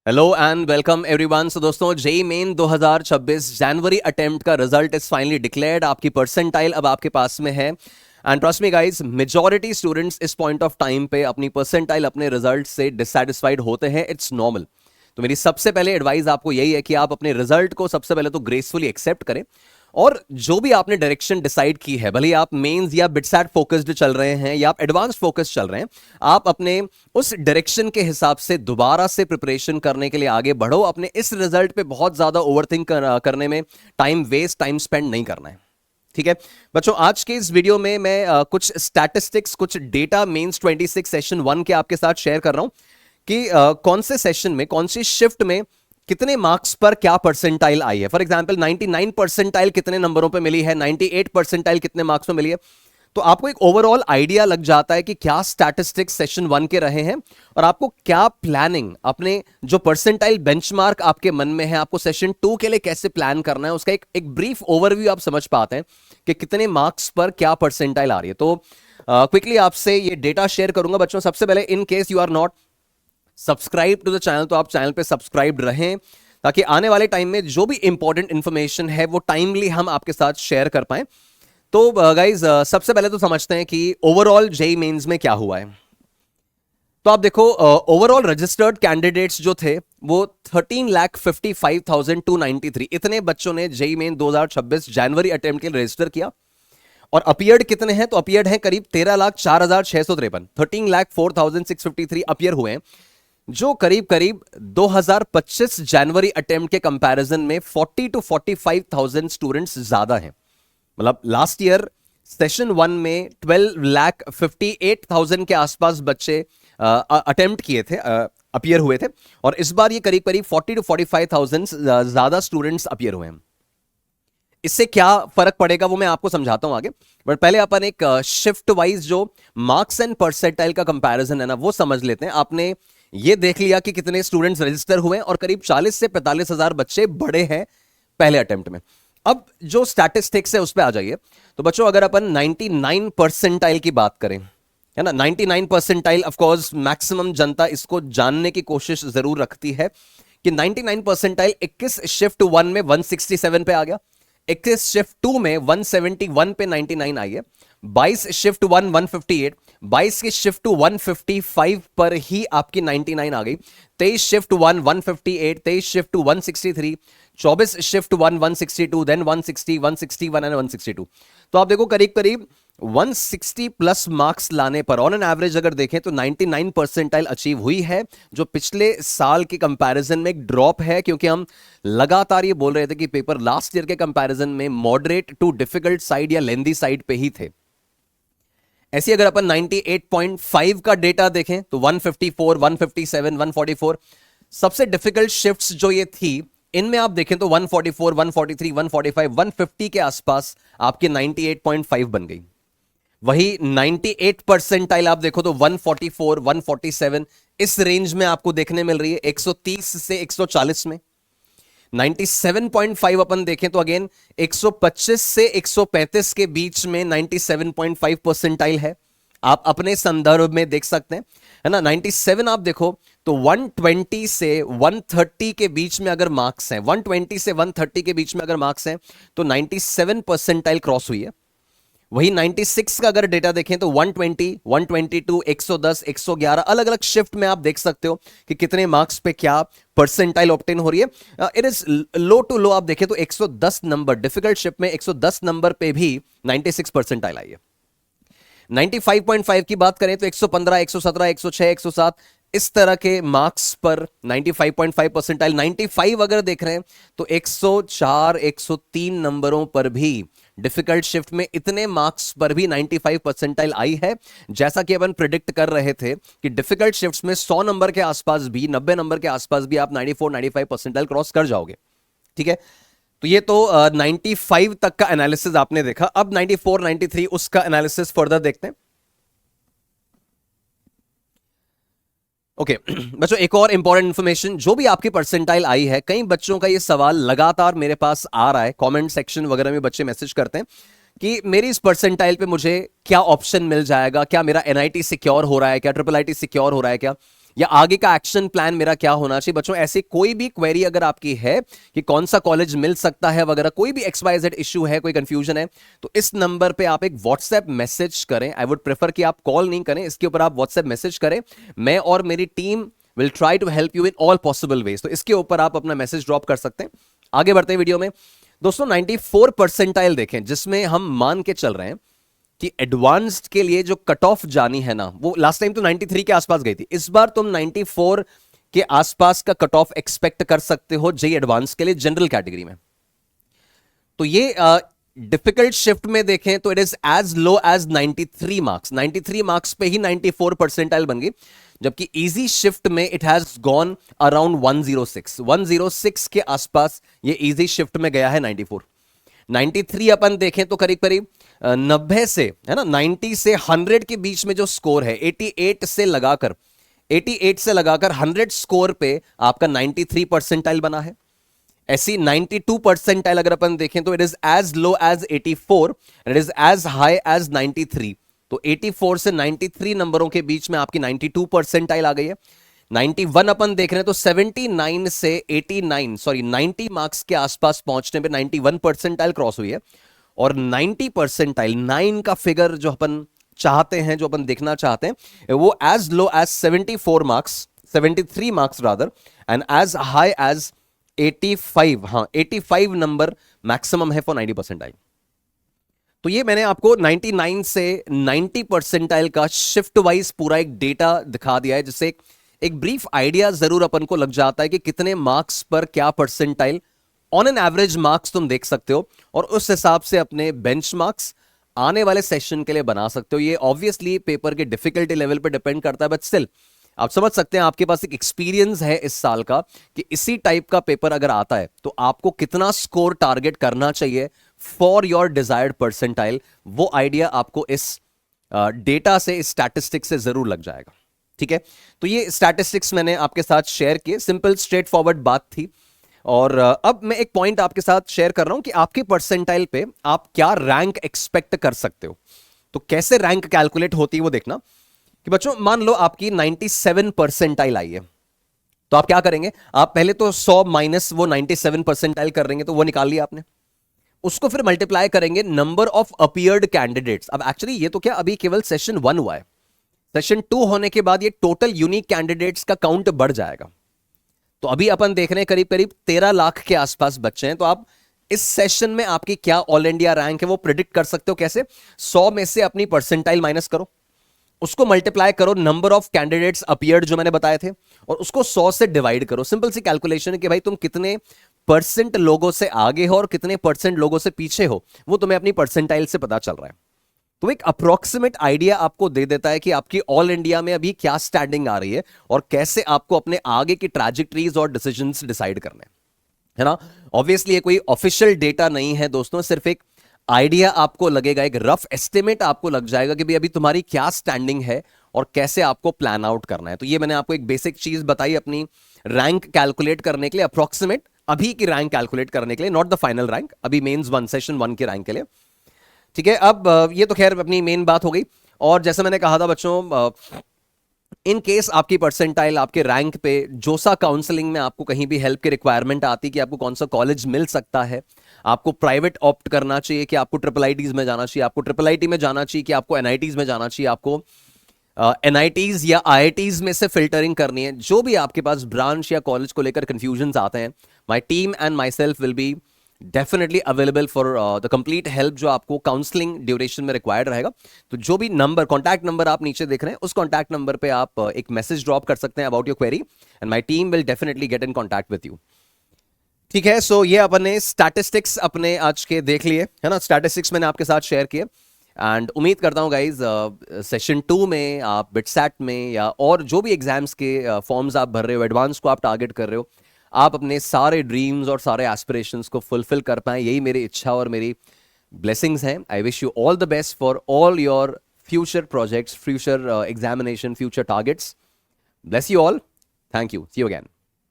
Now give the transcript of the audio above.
Hello and welcome everyone. So दोस्तों, JEE Main 2026 जनवरी attempt का रिजल्ट इज फाइनली डिक्लेयर्ड। आपकी परसेंटाइल अब आपके पास में है and trust me guys, majority students इस पॉइंट ऑफ टाइम पे अपनी परसेंटाइल अपने रिजल्ट से डिससैटिस्फाइड होते हैं। It's normal. तो मेरी सबसे पहले एडवाइस आपको यही है कि आप अपने रिजल्ट को सबसे पहले तो ग्रेसफुली एक्सेप्ट करें और जो भी आपने डायरेक्शन डिसाइड की है, भले आप मेंस या बिटसैट फोकस्ड चल रहे हैं या आप एडवांस फोकस चल रहे हैं, आप अपने उस डायरेक्शन के हिसाब से दोबारा से प्रिपरेशन करने के लिए आगे बढ़ो। अपने इस रिजल्ट पे बहुत ज्यादा ओवरथिंक करने में टाइम स्पेंड नहीं करना है। ठीक है बच्चों, आज के इस वीडियो में मैं कुछ स्टैटिस्टिक्स, कुछ डेटा मेंस 26 सेशन 1 के आपके साथ शेयर कर रहा हूं कि कौन से सेशन में, कौन सी शिफ्ट में कितने मार्क्स पर क्या परसेंटाइल आई है। फॉर एग्जांपल 99 परसेंटाइल कितने नंबरों पे मिली है, 98 परसेंटाइल कितने मार्क्स में मिली है। तो आपको एक ओवरऑल आइडिया लग जाता है कि क्या स्टैटिस्टिक्स सेशन 1 के रहे हैं और आपको क्या प्लानिंग, अपने जो परसेंटाइल बेंचमार्क आपके मन में है, आपको सेशन 2 के लिए कैसे प्लान करना है, उसका एक ब्रीफ ओवरव्यू आप समझ पाते हैं कि कितने मार्क्स पर क्या परसेंटाइल आ रही है। तो क्विकली आपसे ये डेटा शेयर करूंगा बच्चों। सबसे पहले, in case you are not subscribe to the channel, तो आप चैनल पे सब्सक्राइब रहें ताकि आने वाले टाइम में जो भी इंपॉर्टेंट इंफॉर्मेशन है वो टाइमली हम आपके साथ शेयर कर पाए। तो गाइज, सबसे पहले तो समझते हैं कि ओवरऑल जेई मेंस में क्या हुआ है। तो आप देखो, ओवरऑल रजिस्टर्ड कैंडिडेट्स जो थे वो 13,55,293 इतने बच्चों ने जेई मेन 2026 जनवरी अटेम्प्ट के लिए रजिस्टर किया। और अपियर्ड कितने हैं? तो अपियर्ड हैं करीब 13,04,653, 13,04,653 अपियर हुए हैं, जो करीब करीब 2025 जनवरी अटेम्प्ट के कंपैरिजन में 40 to 45,000 स्टूडेंट्स ज्यादा हैं। मतलब लास्ट ईयर सेशन 1 में 12,58,000 के आसपास बच्चे अटेम्प्ट किए थे, अपियर हुए थे, और इस बार ये करीब करीब 40 to 45,000 ज्यादा स्टूडेंट्स अपियर हुए हैं। इससे क्या फर्क पड़ेगा वो मैं आपको समझाता हूं आगे, बट पहले अपन एक शिफ्ट वाइज जो मार्क्स एंड परसेंटाइल का कंपैरिजन है ना, वो समझ लेते हैं। आपने ये देख लिया कि कितने स्टूडेंट्स रजिस्टर हुए और करीब 40 से 45 हजार बच्चे बढ़े हैं पहले अटेम्प्ट में। अब जो स्टैटिस्टिक्स है उस पर आ जाइए। तो बच्चों, अगर अपन 99 परसेंटाइल की बात करें, है ना, 99 परसेंटाइल, ऑफ कोर्स मैक्सिमम जनता इसको जानने की कोशिश जरूर रखती है कि 99 परसेंटाइल 21 शिफ्ट 1 में 167 पे आ गया, 21 शिफ्ट 2 में 171 पे 99 आई है, 22 शिफ्ट 1 158, 22 की शिफ्ट 2 155 पर ही आपकी 99 आ गई, 23 shift 1 158, 23 shift 2 163, 24 shift 1 162, then 160, 161 and 162। तो आप देखो करीब करीब 160 प्लस मार्क्स लाने पर ऑन एन एवरेज अगर देखें तो 99 परसेंटाइल अचीव हुई है, जो पिछले साल के कंपैरिजन में एक ड्रॉप है, क्योंकि हम लगातार ये बोल रहे थे कि पेपर लास्ट ईयर के कंपैरिजन में मॉडरेट टू डिफिकल्ट साइड या लेंदी साइड पे ही थे। ऐसी अगर अपन 98.5 का डेटा देखें तो 154, 157, 144 सबसे डिफिकल्ट शिफ्ट्स जो ये थी, इनमें आप देखें तो 144, 143, 145, 150 के आसपास आपके 98.5 बन गई। वही 98 परसेंटाइल आप देखो तो 144, 147 इस रेंज में आपको देखने मिल रही है, 130 से 140 में। 97.5 अपन देखें तो अगेन 125 से 135 के बीच में 97.5 परसेंटाइल है। आप अपने संदर्भ में देख सकते हैं, है ना। 97 आप देखो तो 120 से 130 के बीच में अगर मार्क्स हैं, 120 से 130 के बीच में अगर मार्क्स हैं तो 97 परसेंटाइल क्रॉस हुई है। वही 96 का अगर डेटा देखें तो 120, 122, 110, 111 अलग अलग शिफ्ट में आप देख सकते हो कि कितने मार्क्स पे क्या परसेंटाइल ऑब्टेन हो रही है। It is low to low. आप देखें तो 110 नंबर डिफिकल्ट शिफ्ट में 110 नंबर पे भी 96 परसेंटाइल आई है। 95.5 की बात करें तो 115, 117, 106, 107 इस तरह के मार्क्स पर 95.5 परसेंटाइल। 95 अगर देख रहे हैं तो 104, 103 नंबरों पर भी डिफिकल्ट शिफ्ट में इतने मार्क्स पर भी 95 परसेंटाइल आई है। जैसा कि अपन प्रिडिक्ट कर रहे थे कि डिफिकल्ट शिफ्ट्स में 100 नंबर के आसपास भी, 90 नंबर के आसपास भी आप 94, 95 परसेंटाइल क्रॉस कर जाओगे। ठीक है, तो ये तो 95 तक का एनालिसिस आपने देखा। अब 94, 93 उसका एनालिसिस फर्दर देखते हैं। ओके बच्चों, एक और इंपॉर्टेंट इंफॉर्मेशन, जो भी आपकी परसेंटाइल आई है, कई बच्चों का ये सवाल लगातार मेरे पास आ रहा है, कमेंट सेक्शन वगैरह में बच्चे मैसेज करते हैं कि मेरी इस परसेंटाइल पे मुझे क्या ऑप्शन मिल जाएगा, क्या मेरा एनआईटी सिक्योर हो रहा है, क्या ट्रिपल आईटी सिक्योर हो रहा है क्या, या आगे का एक्शन प्लान मेरा क्या होना चाहिए। बच्चों ऐसी कोई भी क्वेरी अगर आपकी है कि कौन सा कॉलेज मिल सकता है वगैरह, कोई भी XYZ इश्यू है, कोई कंफ्यूजन है, तो इस नंबर पे आप एक व्हाट्सएप मैसेज करें। आई वुड प्रेफर कि आप कॉल नहीं करें, इसके ऊपर आप व्हाट्सएप मैसेज करें। मैं और मेरी team will try to help you in all possible ways. तो इसके ऊपर आप अपना मैसेज ड्रॉप कर सकते हैं। आगे बढ़ते हैं वीडियो में। दोस्तों 94 परसेंटाइल देखें, जिसमें हम मान के चल रहे हैं कि एडवांस्ड के लिए जो कट ऑफ जानी है ना, वो लास्ट टाइम तो 93 के आसपास गई थी, इस बार तुम 94 के आसपास का कट ऑफ एक्सपेक्ट कर सकते हो जेई एडवांस के लिए जनरल कैटेगरी में। तो ये डिफिकल्ट शिफ्ट में देखें तो it is as low as 93 marks. 93 marks पे ही 94 परसेंटाइल बन गई, जबकि इजी शिफ्ट में इट हैज गॉन अराउंड 106 के आसपास ये इजी शिफ्ट में गया है 94। 93 अपन देखें तो करीब करीब 90 से, है ना, 90 से 100 के बीच में जो स्कोर है, 88 से लगाकर 100 स्कोर पे आपका 93 परसेंटाइल बना है। ऐसी 92 परसेंटाइल अगर अपन देखें तो it is as low as 84, it is as high as 93। तो 84 से 93 नंबरों के बीच में आपकी 92 परसेंटाइल आ गई है। 91 अपन देख रहे हैं तो 79 से 90 मार्क्स के आसपास पहुंचने पे 91 परसेंटाइल क्रॉस हुई है। और 90 परसेंटाइल 9 का फिगर जो अपन चाहते हैं, जो अपन देखना चाहते हैं, वो as low as 73 marks rather, and as high as 85। हाँ, 85 नंबर मैक्सिमम है फॉर 90 परसेंटाइल। तो ये मैंने आपको 99 से 90 परसेंटाइल का शिफ्ट वाइज पूरा एक डेटा दिखा दिया है, जिससे एक ब्रीफ आइडिया जरूर अपन को लग जाता है कि कितने मार्क्स पर क्या percentile on an average marks तुम देख सकते हो, और उस हिसाब से अपने बेंच मार्क्स आने वाले सेशन के लिए बना सकते हो। ये ऑब्वियसली पेपर के डिफिकल्टी लेवल पर डिपेंड करता है, बट स्टिल आप समझ सकते हैं, आपके पास एक एक्सपीरियंस है इस साल का कि इसी टाइप का पेपर अगर आता है तो आपको कितना स्कोर टारगेट करना चाहिए फॉर योर डिजायर्ड परसेंटाइल। वो आइडिया आपको इस डेटा से, इस स्टैटिस्टिक से जरूर लग जाएगा। ठीक है, तो ये स्टैटिस्टिक्स मैंने आपके साथ शेयर किए, सिंपल स्ट्रेट फॉरवर्ड बात थी। और अब मैं एक पॉइंट आपके साथ शेयर कर रहा हूं कि आपके परसेंटाइल पे आप क्या रैंक एक्सपेक्ट कर सकते हो। तो कैसे रैंक कैलकुलेट होती है वो देखना कि बच्चों मान लो आपकी 97 परसेंटाइल आई है, तो आप क्या करेंगे, आप पहले तो 100 माइनस वो 97 परसेंटाइल कर देंगे, तो वो निकाल लिया आपने। उसको फिर मल्टीप्लाई करेंगे नंबर ऑफ अपीयर्ड कैंडिडेट्स। अब एक्चुअली ये तो क्या अभी केवल सेशन 1 हुआ है, सेशन 2 होने के बाद ये टोटल यूनिक कैंडिडेट्स का काउंट बढ़ जाएगा। तो अभी अपन देख रहे हैं करीब करीब 13 लाख के आसपास बच्चे हैं। तो आप इस सेशन में आपकी क्या ऑल इंडिया रैंक है वो प्रिडिक्ट कर सकते हो कैसे, 100 में से अपनी परसेंटाइल माइनस करो, उसको मल्टीप्लाई करो नंबर ऑफ कैंडिडेट्स अपीयर्ड जो मैंने बताए थे, और उसको 100 से डिवाइड करो। सिंपल सी कैलकुलेशन है कि भाई तुम कितने परसेंट लोगों से आगे हो और कितने परसेंट लोगों से पीछे हो, वो तुम्हें अपनी परसेंटाइल से पता चल रहा है। तो एक अप्रोक्सीमेट आइडिया आपको दे देता है कि आपकी ऑल इंडिया में अभी क्या स्टैंडिंग आ रही है और कैसे आपको अपने आगे की ट्रैजेक्टरीज और डिसीजंस डिसाइड करने हैं, है ना। ऑब्वियसली ये कोई ऑफिशियल डेटा नहीं है दोस्तों, सिर्फ एक आइडिया आपको लगेगा, एक रफ एस्टिमेट आपको लग जाएगा कि भाई अभी तुम्हारी क्या स्टैंडिंग है और कैसे आपको प्लान आउट करना है। तो ये मैंने आपको एक बेसिक चीज बताई अपनी रैंक कैलकुलेट करने के लिए, अप्रोक्सीमेट अभी की रैंक कैलकुलेट करने के लिए, नॉट द फाइनल रैंक, अभी मेंस 1 सेशन 1 की रैंक के लिए। ठीक है, अब ये तो खैर अपनी मेन बात हो गई। और जैसे मैंने कहा था बच्चों, इन केस आपकी परसेंटाइल आपके रैंक पे जोसा काउंसलिंग में आपको कहीं भी हेल्प की रिक्वायरमेंट आती कि आपको कौन सा कॉलेज मिल सकता है, आपको प्राइवेट ऑप्ट करना चाहिए कि आपको ट्रिपल आईटीज में जाना चाहिए, आपको ट्रिपल आईटी में जाना चाहिए कि आपको एनआईटीज में जाना चाहिए, आपको एनआईटीज या आईआईटीज में से फिल्टरिंग करनी है, जो भी आपके पास ब्रांच या कॉलेज को लेकर कंफ्यूजन आते हैं, my team and my self will be definitely available for the complete help जो आपको काउंसलिंग ड्यूरेशन में रिक्वायर्ड रहेगा। तो जो भी नंबर, कॉन्टैक्ट नंबर आप नीचे देख रहे हैं, उस कॉन्टैक्ट नंबर पे आप एक मैसेज ड्रॉप कर सकते हैं about your query, and my team will definitely get in contact with you. ठीक है, सो ये अपने स्टैटिस्टिक्स अपने आज के देख लिए, है ना, स्टैटिस्टिक्स मैंने आपके साथ शेयर किए, एंड उम्मीद करता हूँ गाइज सेशन 2 में आप बिटसैट में या और जो भी एग्जाम्स के फॉर्म्स आप भर रहे हो, एडवांस को आप टारगेट कर रहे हो, आप अपने सारे ड्रीम्स और सारे एस्पिरेशंस को फुलफिल कर पाएं, यही मेरी इच्छा और मेरी ब्लेसिंग्स हैं। I wish you all the best for all your future projects, future examination, future targets. Bless you all, thank you, see you again.